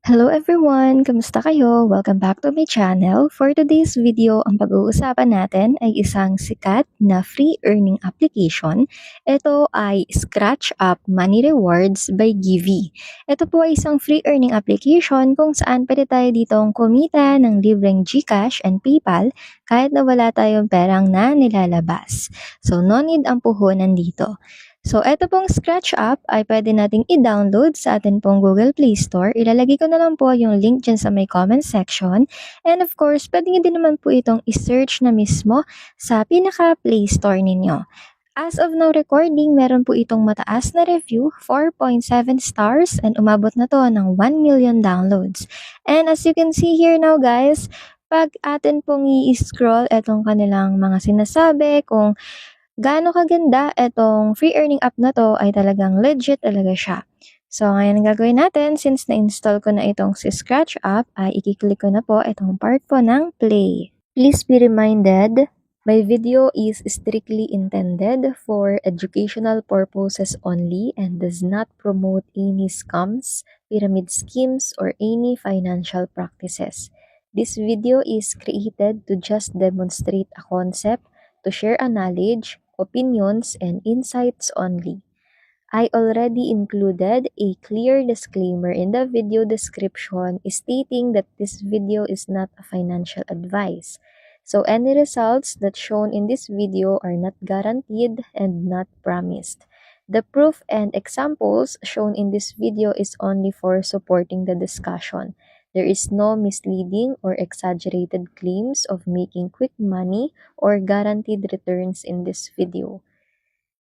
Hello everyone! Kamusta kayo? Welcome back to my channel. For today's video, ang pag-uusapan natin ay isang sikat na free earning application. Ito ay Scratch Up Money Rewards by Givee. Ito po ay isang free earning application kung saan pwede tayo ditong kumita ng libreng GCash and PayPal kahit na wala tayong perang na nilalabas. So, no need ang puhunan dito. So, eto pong Scratch Up ay pwede nating i-download sa atin pong Google Play Store. Ilalagay ko na lang po yung link dyan sa may comment section. And of course, pwede nyo din naman po itong i-search na mismo sa pinaka-Play Store ninyo. As of now recording, meron po itong mataas na review, 4.7 stars, and umabot na to ng 1 million downloads. And as you can see here now guys, pag atin pong i-scroll etong kanilang mga sinasabi, kung gaano kaganda itong free earning app na to ay talagang legit talaga siya. So, ngayon ang gagawin natin, since na-install ko na itong si Scratch App, ay i-click ko na po itong part po ng play. Please be reminded, my video is strictly intended for educational purposes only and does not promote any scams, pyramid schemes, or any financial practices. This video is created to just demonstrate a concept, to share a knowledge, opinions, and insights only. I already included a clear disclaimer in the video description stating that this video is not a financial advice. So any results that shown in this video are not guaranteed and not promised. The proof and examples shown in this video is only for supporting the discussion. There is no misleading or exaggerated claims of making quick money or guaranteed returns in this video.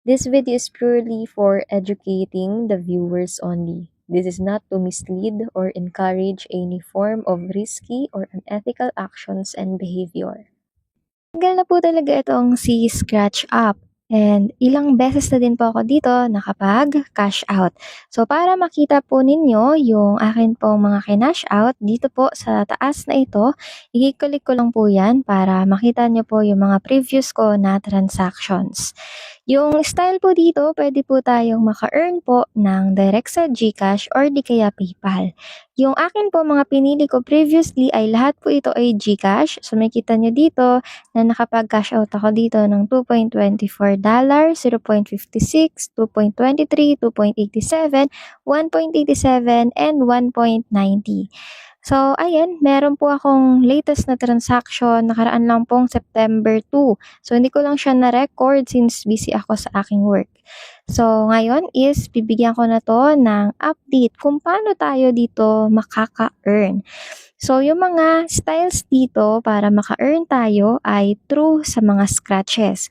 This video is purely for educating the viewers only. This is not to mislead or encourage any form of risky or unethical actions and behavior. Tagal na po talaga itong si Scratch Up. And ilang beses na din po ako dito nakapag-cash out. So, para makita po ninyo yung akin pong mga kinash out, dito po sa taas na ito, i-click ko lang po yan para makita nyo po yung mga previous ko na transactions. Yung style po dito, pwede po tayong maka-earn po ng direct sa GCash or di kaya PayPal. Yung akin po mga pinili ko previously ay lahat po ito ay GCash. So, makita nyo dito na nakapag-cash out ako dito ng $2.24, $0.56, $2.23, $2.87, $1.87, and $1.90. So, ayan, meron po akong latest na transaction, nakaraan lang pong September 2. So, hindi ko lang siya na-record since busy ako sa aking work. So, ngayon is bibigyan ko na to ng update kung paano tayo dito makaka-earn. So, yung mga styles dito para maka-earn tayo ay through sa mga scratches.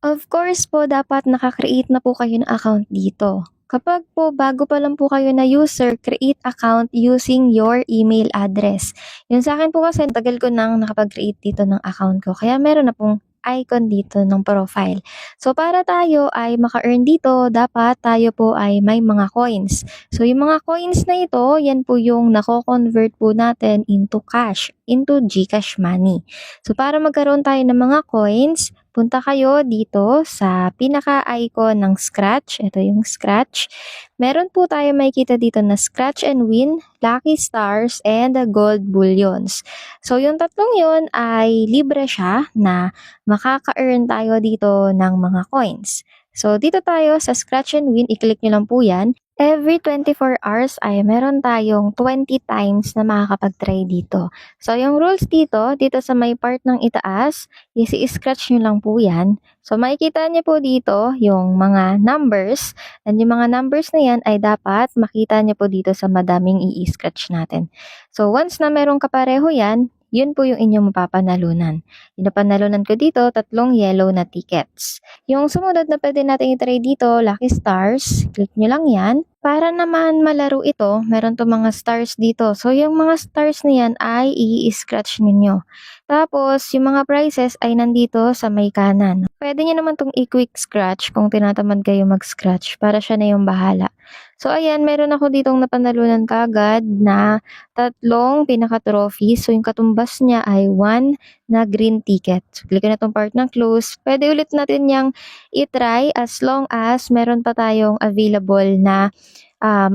Of course po, dapat nakakreate na po kayo ng account dito. Kapag po bago pa lang po kayo na user, create account using your email address. Yun sa akin po kasi tagal ko nang nakapag-create dito ng account ko. Kaya meron na pong icon dito ng profile. So, para tayo ay maka-earn dito, dapat tayo po ay may mga coins. So, yung mga coins na ito, yan po yung nako-convert po natin into cash, into GCash money. So, para magkaroon tayo ng mga coins, punta kayo dito sa pinaka-icon ng Scratch. Ito yung Scratch. Meron po tayo makikita dito na Scratch and Win, Lucky Stars, and Gold Bullions. So, yung tatlong yun ay libre siya na makaka-earn tayo dito ng mga coins. So, dito tayo sa Scratch and Win, i-click nyo lang po yan. Every 24 hours ay meron tayong 20 times na makakapag-try dito. So, yung rules dito sa may part ng itaas, i-scratch nyo lang po yan. So, makikita nyo po dito yung mga numbers. And yung mga numbers na yan ay dapat makita nyo po dito sa madaming i-scratch natin. So, once na merong kapareho yan, yun po yung inyong mapapanalunan. Yung napanalunan ko dito, 3 yellow na tickets. Yung sumunod na pwede natin i-try dito, Lucky Stars. Click nyo lang yan. Para naman malaro ito, meron to mga stars dito. So, yung mga stars na yan ay i-scratch ninyo. Tapos, yung mga prizes ay nandito sa may kanan. Pwede nyo naman itong i-quick scratch kung tinatamad kayo mag-scratch para siya na yung bahala. So, ayan, meron ako ditong napanalunan kagad na 3 pinaka-trophy. So, yung katumbas niya ay 1 na green ticket. So, click na itong part ng close. Pwede ulit natin yung i-try as long as meron pa tayong available na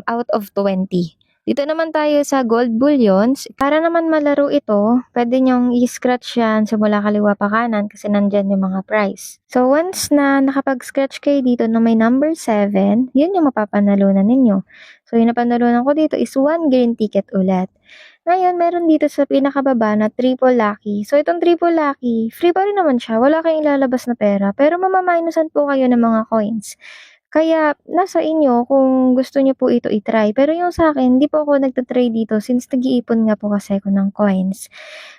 out of 20. Dito naman tayo sa gold bullions. Para naman malaro ito, pwede nyong i-scratch yan simula kaliwa pa kanan kasi nandyan yung mga price. So once na nakapag-scratch kayo dito na may number 7, yun yung mapapanalunan ninyo. So yung napanalunan ko dito is 1 green ticket ulit. Ngayon, meron dito sa pinakababa na triple lucky. So itong triple lucky, free pa rin naman siya. Wala kayong ilalabas na pera. Pero mamaminusan po kayo ng mga coins. Kaya nasa inyo kung gusto niyo po ito i-try. Pero yung sa akin, hindi po ako nagta-try dito since nag-iipon nga po kasi ako ng coins.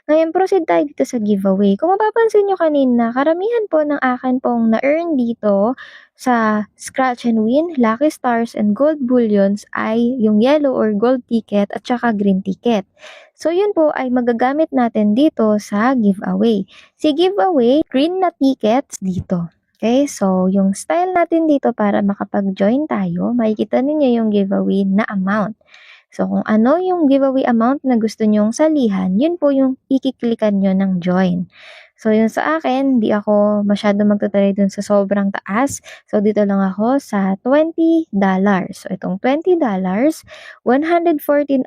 Ngayon, proceed tayo dito sa giveaway. Kung mapapansin nyo kanina, karamihan po ng akin pong na-earn dito sa Scratch and Win, Lucky Stars, and Gold Bullions ay yung yellow or gold ticket at saka green ticket. So, yun po ay magagamit natin dito sa giveaway. Si giveaway, green na tickets dito. Okay, so yung style natin dito para makapag-join tayo, makikita ninyo yung giveaway na amount. So kung ano yung giveaway amount na gusto nyong salihan, yun po yung ikiklikan nyo ng join. So yun sa akin, di ako masyado magtatry dun sa sobrang taas. So dito lang ako sa $20. So itong $20, 114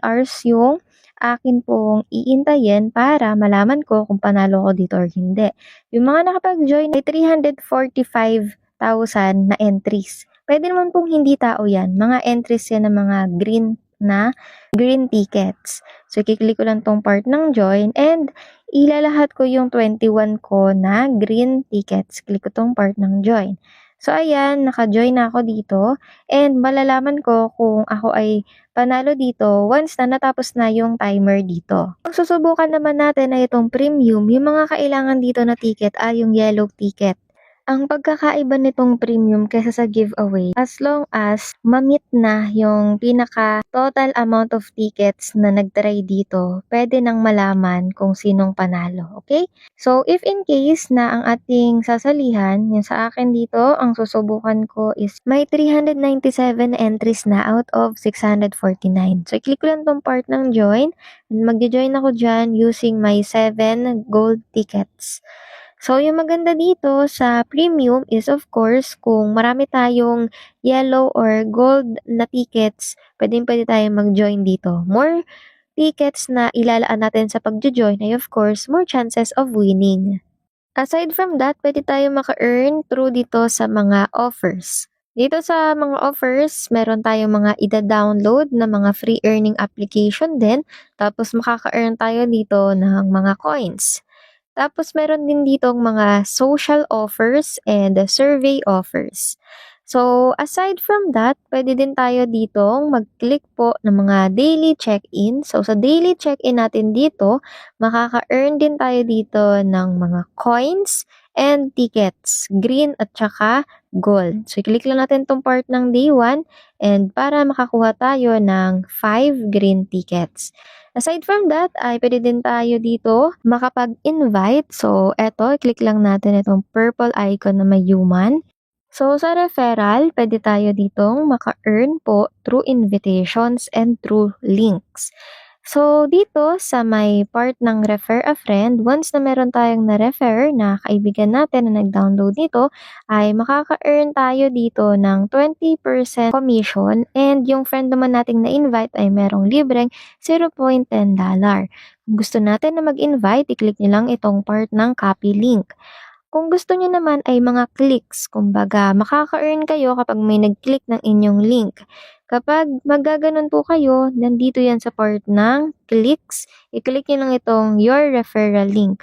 hours yung akin pong iintayin para malaman ko kung panalo ko dito or hindi. Yung mga nakapag-join ay 345,000 na entries. Pwede naman pong hindi tao yan. Mga entries yan ng mga green tickets. So, kiklik ko lang tong part ng join and ilalahat ko yung 21 ko na green tickets. Click ko tong part ng join. So, ayan, naka-join na ako dito and malalaman ko kung ako ay panalo dito once na natapos na yung timer dito. Ang susubukan naman natin ay itong premium. Yung mga kailangan dito na ticket ay yung yellow ticket. Ang pagkakaiba nitong premium kaysa sa giveaway, as long as ma-meet na yung pinaka total amount of tickets na nagtry dito, pwede nang malaman kung sinong panalo, okay? So, if in case na ang ating sasalihan, yung sa akin dito, ang susubukan ko is may 397 entries na out of 649. So, i-click ko lang tong part ng join, and magjo-join ako dyan using my 7 gold tickets. So, yung maganda dito sa premium is of course, kung marami tayong yellow or gold na tickets, pwede tayong mag-join dito. More tickets na ilalaan natin sa pag-join ay of course, more chances of winning. Aside from that, pwede tayong maka-earn through dito sa mga offers. Dito sa mga offers, meron tayong mga ida-download na mga free earning application din. Tapos makaka-earn tayo dito ng mga coins. Tapos meron din ditong mga social offers and survey offers. So, aside from that, pwede din tayo ditong mag-click po ng mga daily check-in. So, sa daily check-in natin dito, makaka-earn din tayo dito ng mga coins and tickets, green at saka gold. So, i-click lang natin tong part ng day 1 and para makakuha tayo ng 5 green tickets. Aside from that, ay pwede din tayo dito makapag-invite. So, eto, click lang natin itong purple icon na may human. So, sa referral, pwede tayo ditong maka-earn po through invitations and through links. So, dito sa may part ng refer a friend, once na meron tayong na-refer na kaibigan natin na nag-download nito, ay makaka-earn tayo dito ng 20% commission and yung friend naman nating na-invite ay merong libreng $0.10. Kung gusto natin na mag-invite, i-click nyo lang itong part ng copy link. Kung gusto niyo naman ay mga clicks, kumbaga makaka-earn kayo kapag may nag-click ng inyong link. Kapag magaganon po kayo, nandito yan sa part ng clicks, i-click nyo lang itong your referral link.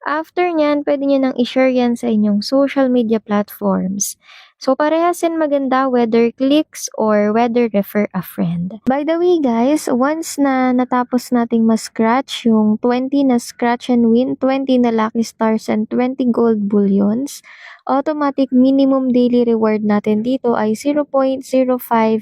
After nyan, pwede nyo nang i-share yan sa inyong social media platforms. So, parehas yan maganda whether clicks or whether refer a friend. By the way guys, once na natapos nating ma-scratch yung 20 na scratch and win, 20 na lucky stars and 20 gold bullions, automatic minimum daily reward natin dito ay 0.05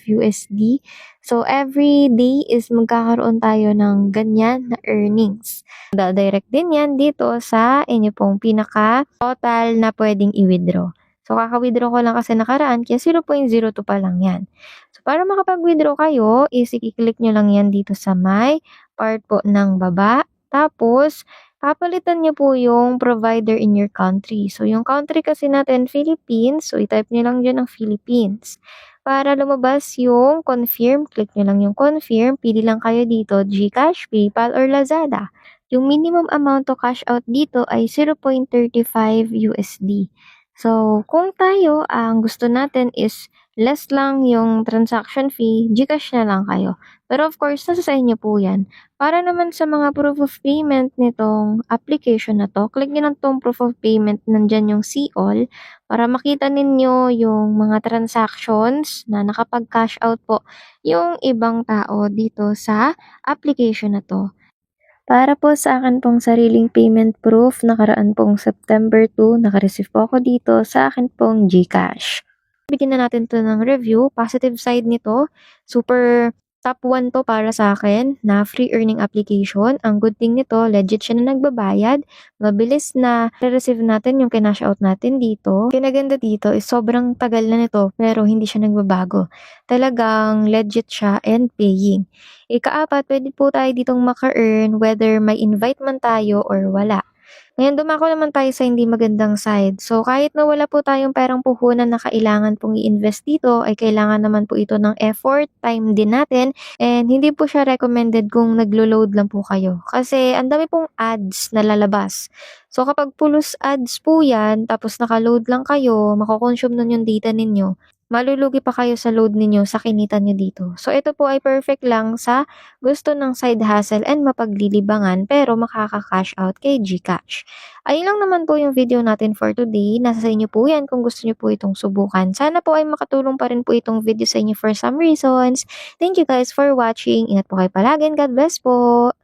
USD. So, every day is magkakaroon tayo ng ganyan na earnings. Da-direct din yan dito sa inyo pong pinaka-total na pwedeng i-withdraw. So, kaka-withdraw ko lang kasi nakaraan, kaya 0.02 pa lang yan. So, para makapag-withdraw kayo, is i-click nyo lang yan dito sa may part po ng baba. Tapos, papalitan nyo po yung provider in your country. So, yung country kasi natin, Philippines. So, i-type nyo lang dyan ang Philippines. Para lumabas yung confirm, click nyo lang yung confirm, pili lang kayo dito GCash, PayPal, or Lazada. Yung minimum amount to cash out dito ay 0.35 USD. So, kung tayo, ang gusto natin is less lang yung transaction fee, GCash na lang kayo. Pero of course, nasa sa inyo po yan. Para naman sa mga proof of payment nitong application na to, click nyo lang tong proof of payment, nandyan yung see all, para makita ninyo yung mga transactions na nakapag-cash out po yung ibang tao dito sa application na to. Para po sa akin pong sariling payment proof, nakaraan pong September 2, naka-receive po ako dito sa akin pong GCash. Bigyan na natin to ng review. Positive side nito, super top 1 to para sa akin na free earning application. Ang good thing nito, legit siya na nagbabayad. Mabilis na re-receive natin yung kinash out natin dito. Kinaganda dito is sobrang tagal na nito pero hindi siya nagbabago. Talagang legit siya and paying. Ikaapat, pwede po tayo ditong maka-earn whether may invite man tayo or wala. Ngayon, dumako naman tayo sa hindi magandang side. So, kahit na wala po tayong perang puhunan na kailangan pong i-invest dito, ay kailangan naman po ito ng effort, time din natin, and hindi po siya recommended kung naglo-load lang po kayo. Kasi, ang dami pong ads na lalabas. So, kapag pulos ads po yan, tapos naka-load lang kayo, makoconsume nun yung data ninyo, malulugi pa kayo sa load ninyo sa kinita nyo dito. So, ito po ay perfect lang sa gusto ng side hustle and mapaglilibangan pero makaka-cash out kay GCash. Ayun lang naman po yung video natin for today. Nasa sa inyo po yan kung gusto nyo po itong subukan. Sana po ay makatulong pa rin po itong video sa inyo for some reasons. Thank you guys for watching. Ingat po kayo palagi. God bless po.